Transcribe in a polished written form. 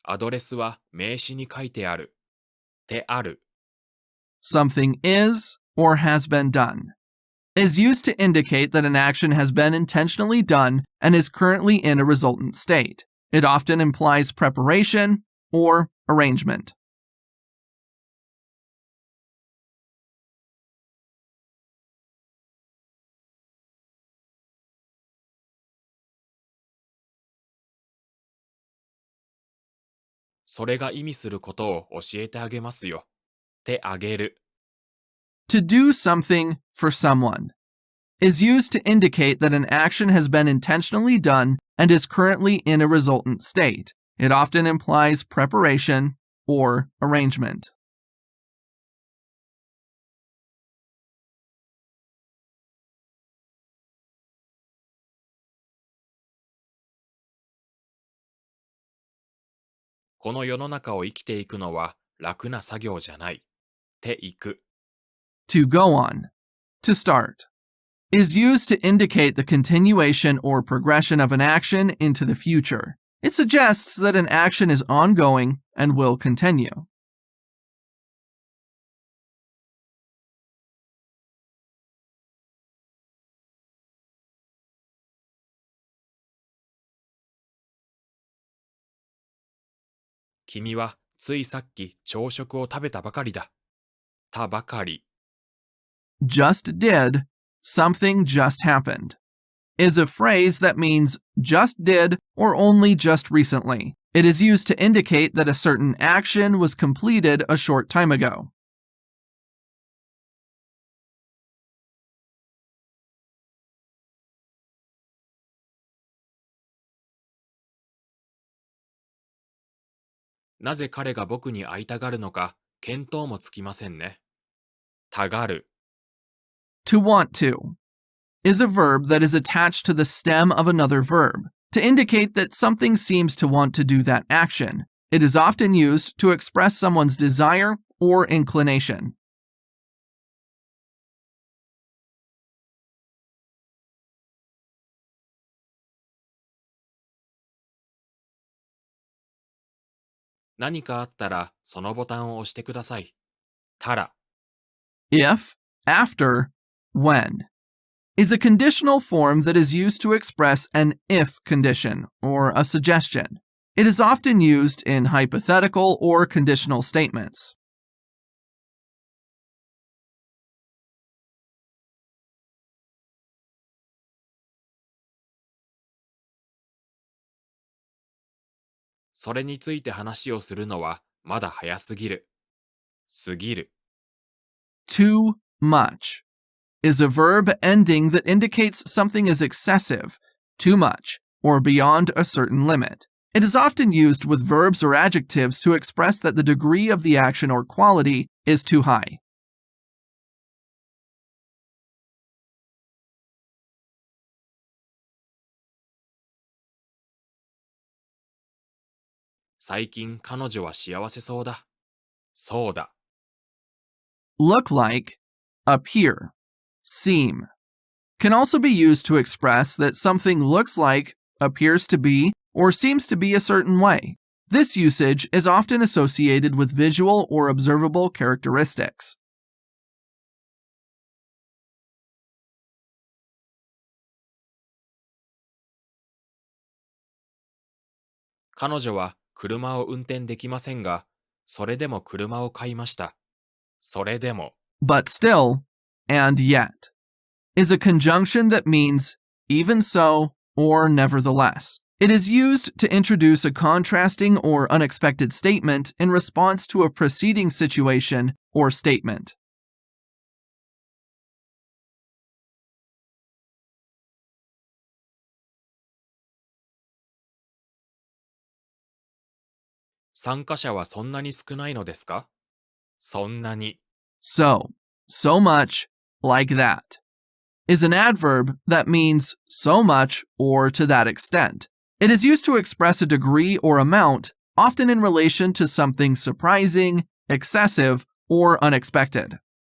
アドレスは名刺に書いてある。てある。Something is or has been done. Is used to indicate that an action has been intentionally done and is currently in a resultant state. It often implies preparation or arrangement. それが意味することを教えてあげますよ。てあげる。To do something for someone is used to indicate that an action has been intentionally done and is currently in a resultant state. It often implies preparation or arrangement. この世の中を生きていくのは楽な作業じゃない。ていく。To go on, to start, is used to indicate the continuation or progression of an action into the future. It suggests that an action is ongoing and will continue. 君はついさっき朝食を食べたばかりだ。たばかり。Just did, something just happened, is a phrase that means just did or only just recently. It is used to indicate that a certain action was completed a short time ago. なぜ彼が僕に会いたがるのか見当もつきませんね。たがる。To want to is a verb that is attached to the stem of another verb to indicate that something seems to want to do that action. It is often used to express someone's desire or inclination. 何かあったらそのボタンを押してください。たら。 If, after, when is a conditional form that is used to express an if condition or a suggestion. It is often used in hypothetical or conditional statements. それについて話をするのはまだ早すぎる。すぎる。 Too much is a verb ending that indicates something is excessive, too much, or beyond a certain limit. It is often used with verbs or adjectives to express that the degree of the action or quality is too high. 最近彼女は幸せそうだ。そうだ。 Look like, appear, seem can also be used to express that something looks like, appears to be, or seems to be a certain way. This usage is often associated with visual or observable characteristics. 彼女は車を運転できませんが、それでも車を買いました。それでも。 But still, and yet, is a conjunction that means even so or nevertheless. It is used to introduce a contrasting or unexpected statement in response to a preceding situation or statement. 参加者はそんなに少ないのですか？そんなに。 So much, like that, is an adverb that means so much or to that extent. It is used to express a degree or amount, often in relation to something surprising, excessive, or unexpected.